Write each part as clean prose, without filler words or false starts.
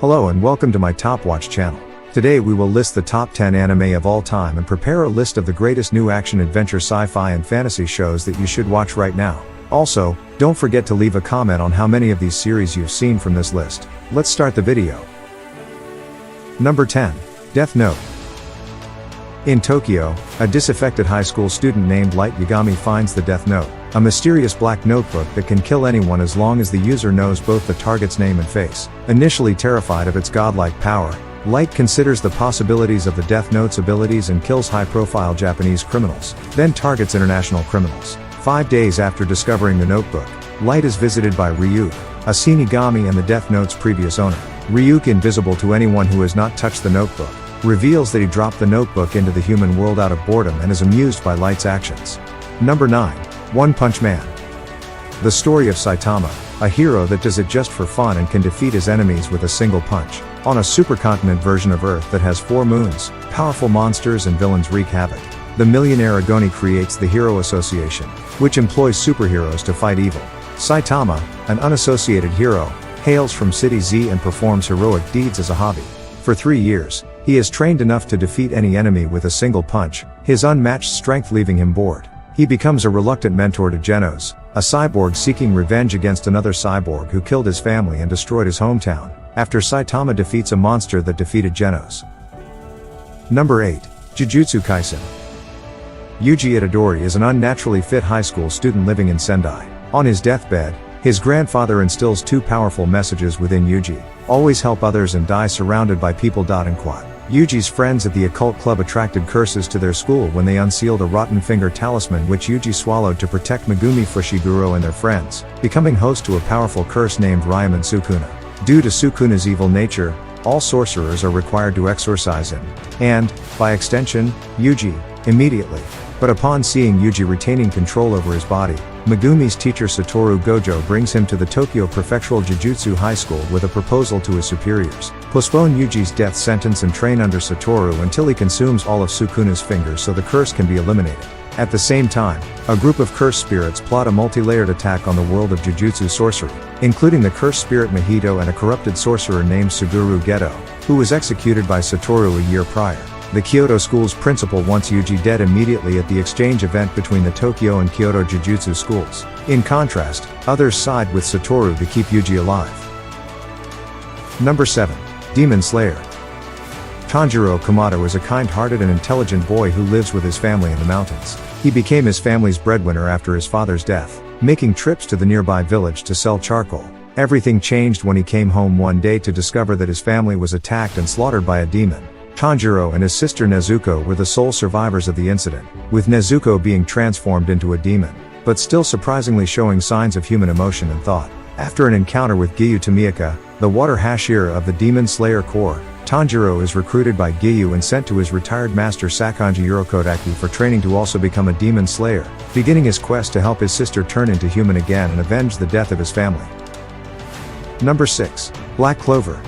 Hello and welcome to my Top Watch channel. Today we will list the top 10 anime of all time and prepare a list of the greatest new action-adventure sci-fi and fantasy shows that you should watch right now. Also, don't forget to leave a comment on how many of these series you've seen from this list. Let's start the video. Number 10. Death Note. In Tokyo, a disaffected high school student named Light Yagami finds the Death Note, a mysterious black notebook that can kill anyone as long as the user knows both the target's name and face. Initially terrified of its godlike power, Light considers the possibilities of the Death Note's abilities and kills high-profile Japanese criminals, then targets international criminals. 5 days after discovering the notebook, Light is visited by Ryuk, a Shinigami and the Death Note's previous owner. Ryuk, invisible to anyone who has not touched the notebook, reveals that he dropped the notebook into the human world out of boredom and is amused by Light's actions. Number 9. One Punch Man. The story of Saitama, a hero that does it just for fun and can defeat his enemies with a single punch. On a supercontinent version of Earth that has 4 moons, powerful monsters and villains wreak havoc. The millionaire Agoni creates the Hero Association, which employs superheroes to fight evil. Saitama, an unassociated hero, hails from City Z and performs heroic deeds as a hobby. For 3 years, he is trained enough to defeat any enemy with a single punch, his unmatched strength leaving him bored. He becomes a reluctant mentor to Genos, a cyborg seeking revenge against another cyborg who killed his family and destroyed his hometown, after Saitama defeats a monster that defeated Genos. Number 8. Jujutsu Kaisen. Yuji Itadori is an unnaturally fit high school student living in Sendai. On his deathbed, his grandfather instills 2 powerful messages within Yuji: always help others and die surrounded by people. Yuji's friends at the occult club attracted curses to their school when they unsealed a rotten finger talisman which Yuji swallowed to protect Megumi Fushiguro and their friends, becoming host to a powerful curse named Ryaman Sukuna. Due to Sukuna's evil nature, all sorcerers are required to exorcise him, and, by extension, Yuji, immediately. But upon seeing Yuji retaining control over his body, Megumi's teacher Satoru Gojo brings him to the Tokyo Prefectural Jujutsu High School with a proposal to his superiors: postpone Yuji's death sentence and train under Satoru until he consumes all of Sukuna's fingers so the curse can be eliminated. At the same time, a group of cursed spirits plot a multi-layered attack on the world of Jujutsu sorcery, including the cursed spirit Mahito and a corrupted sorcerer named Suguru Geto, who was executed by Satoru a year prior. The Kyoto School's principal wants Yuji dead immediately at the exchange event between the Tokyo and Kyoto Jujutsu schools. In contrast, others side with Satoru to keep Yuji alive. Number 7. Demon Slayer. Tanjiro Kamado is a kind-hearted and intelligent boy who lives with his family in the mountains. He became his family's breadwinner after his father's death, making trips to the nearby village to sell charcoal. Everything changed when he came home one day to discover that his family was attacked and slaughtered by a demon. Tanjiro and his sister Nezuko were the sole survivors of the incident, with Nezuko being transformed into a demon, but still surprisingly showing signs of human emotion and thought. After an encounter with Giyu Tomioka, the water Hashira of the Demon Slayer Corps, Tanjiro is recruited by Giyu and sent to his retired master Sakonji Urokodaki for training to also become a demon slayer, beginning his quest to help his sister turn into human again and avenge the death of his family. Number 6. Black Clover.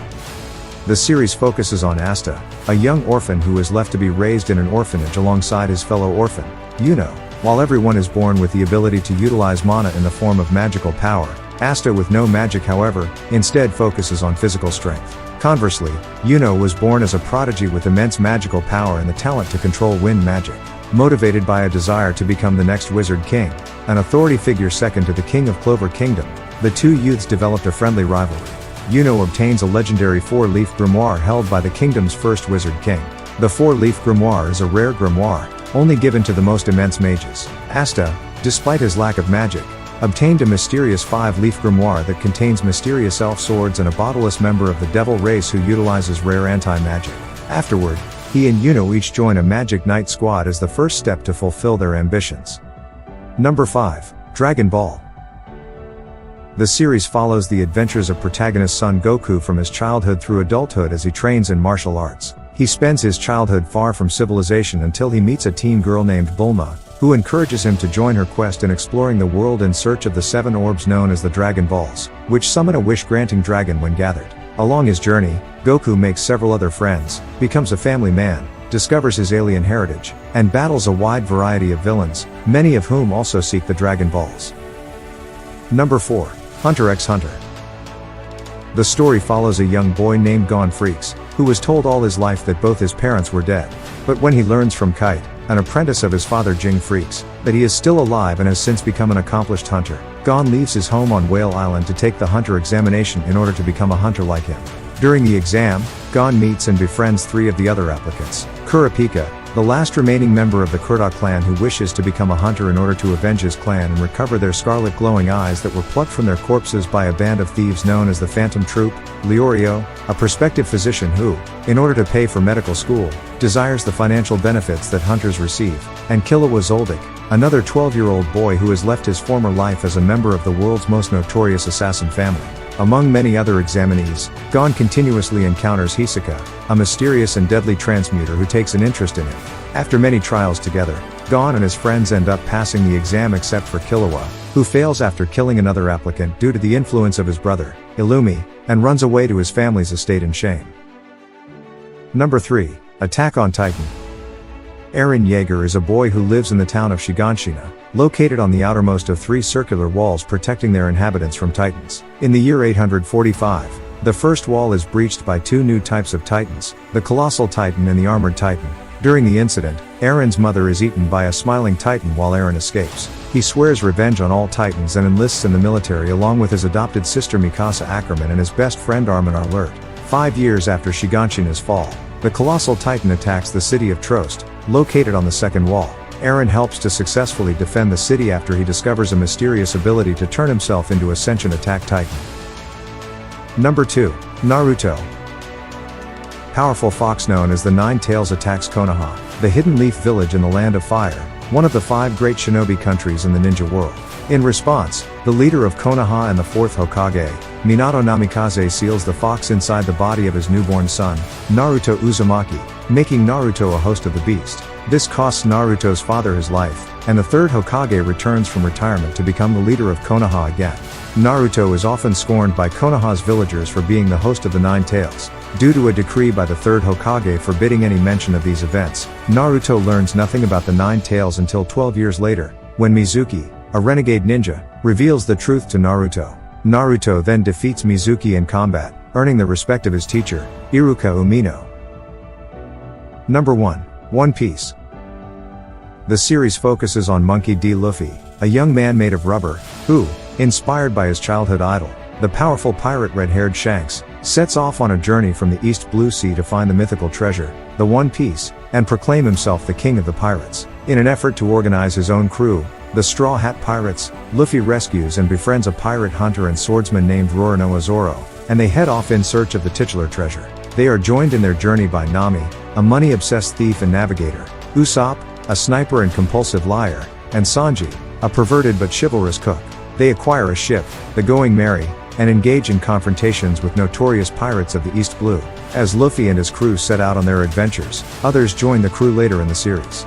The series focuses on Asta, a young orphan who is left to be raised in an orphanage alongside his fellow orphan, Yuno. While everyone is born with the ability to utilize mana in the form of magical power, Asta, with no magic however, instead focuses on physical strength. Conversely, Yuno was born as a prodigy with immense magical power and the talent to control wind magic. Motivated by a desire to become the next Wizard King, an authority figure second to the King of Clover Kingdom, the two youths developed a friendly rivalry. Yuno obtains a legendary 4-leaf grimoire held by the kingdom's first Wizard King. The 4-leaf grimoire is a rare grimoire, only given to the most immense mages. Asta, despite his lack of magic, obtained a mysterious 5-leaf grimoire that contains mysterious elf swords and a bodiless member of the devil race who utilizes rare anti-magic. Afterward, he and Yuno each join a Magic Knight squad as the first step to fulfill their ambitions. Number 5. Dragon Ball. The series follows the adventures of protagonist Son Goku from his childhood through adulthood as he trains in martial arts. He spends his childhood far from civilization until he meets a teen girl named Bulma, who encourages him to join her quest in exploring the world in search of the 7 orbs known as the Dragon Balls, which summon a wish-granting dragon when gathered. Along his journey, Goku makes several other friends, becomes a family man, discovers his alien heritage, and battles a wide variety of villains, many of whom also seek the Dragon Balls. Number 4. Hunter x Hunter. The story follows a young boy named Gon Freaks, who was told all his life that both his parents were dead. But when he learns from Kite, an apprentice of his father Jing Freaks, that he is still alive and has since become an accomplished hunter, Gon leaves his home on Whale Island to take the hunter examination in order to become a hunter like him. During the exam, Gon meets and befriends 3 of the other applicants. Kurapika, the last remaining member of the Kurta clan who wishes to become a hunter in order to avenge his clan and recover their scarlet glowing eyes that were plucked from their corpses by a band of thieves known as the Phantom Troop. Leorio, a prospective physician who, in order to pay for medical school, desires the financial benefits that hunters receive, and Killua Zoldyck, another 12-year-old boy who has left his former life as a member of the world's most notorious assassin family. Among many other examinees, Gon continuously encounters Hisoka, a mysterious and deadly transmuter who takes an interest in him. After many trials together, Gon and his friends end up passing the exam except for Killua, who fails after killing another applicant due to the influence of his brother, Illumi, and runs away to his family's estate in shame. Number 3. Attack on Titan. Eren Yeager is a boy who lives in the town of Shiganshina, located on the outermost of 3 circular walls protecting their inhabitants from Titans. In the year 845, the first wall is breached by 2 new types of Titans, the Colossal Titan and the Armored Titan. During the incident, Eren's mother is eaten by a smiling Titan while Eren escapes. He swears revenge on all Titans and enlists in the military along with his adopted sister Mikasa Ackerman and his best friend Armin Arlert. 5 years after Shiganshina's fall, the Colossal Titan attacks the city of Trost, located on the second wall. Eren helps to successfully defend the city after he discovers a mysterious ability to turn himself into a sentient attack Titan. Number 2. Naruto. Powerful fox known as the Nine Tails attacks Konoha, the hidden leaf village in the Land of Fire, one of the 5 great shinobi countries in the ninja world. In response, the leader of Konoha and the 4th Hokage, Minato Namikaze seals the fox inside the body of his newborn son, Naruto Uzumaki, making Naruto a host of the beast. This costs Naruto's father his life, and the 3rd Hokage returns from retirement to become the leader of Konoha again. Naruto is often scorned by Konoha's villagers for being the host of the Nine Tails. Due to a decree by the 3rd Hokage forbidding any mention of these events, Naruto learns nothing about the Nine Tails until 12 years later, when Mizuki, a renegade ninja, reveals the truth to Naruto. Naruto then defeats Mizuki in combat, earning the respect of his teacher, Iruka Umino. Number 1. One Piece. The series focuses on Monkey D. Luffy, a young man made of rubber, who, inspired by his childhood idol, the powerful pirate red-haired Shanks, sets off on a journey from the East Blue Sea to find the mythical treasure, the One Piece, and proclaim himself the king of the pirates. In an effort to organize his own crew, the Straw Hat Pirates, Luffy rescues and befriends a pirate hunter and swordsman named Roronoa Zoro, and they head off in search of the titular treasure. They are joined in their journey by Nami, a money-obsessed thief and navigator, Usopp, a sniper and compulsive liar, and Sanji, a perverted but chivalrous cook. They acquire a ship, the Going Merry, and engage in confrontations with notorious pirates of the East Blue. As Luffy and his crew set out on their adventures, others join the crew later in the series.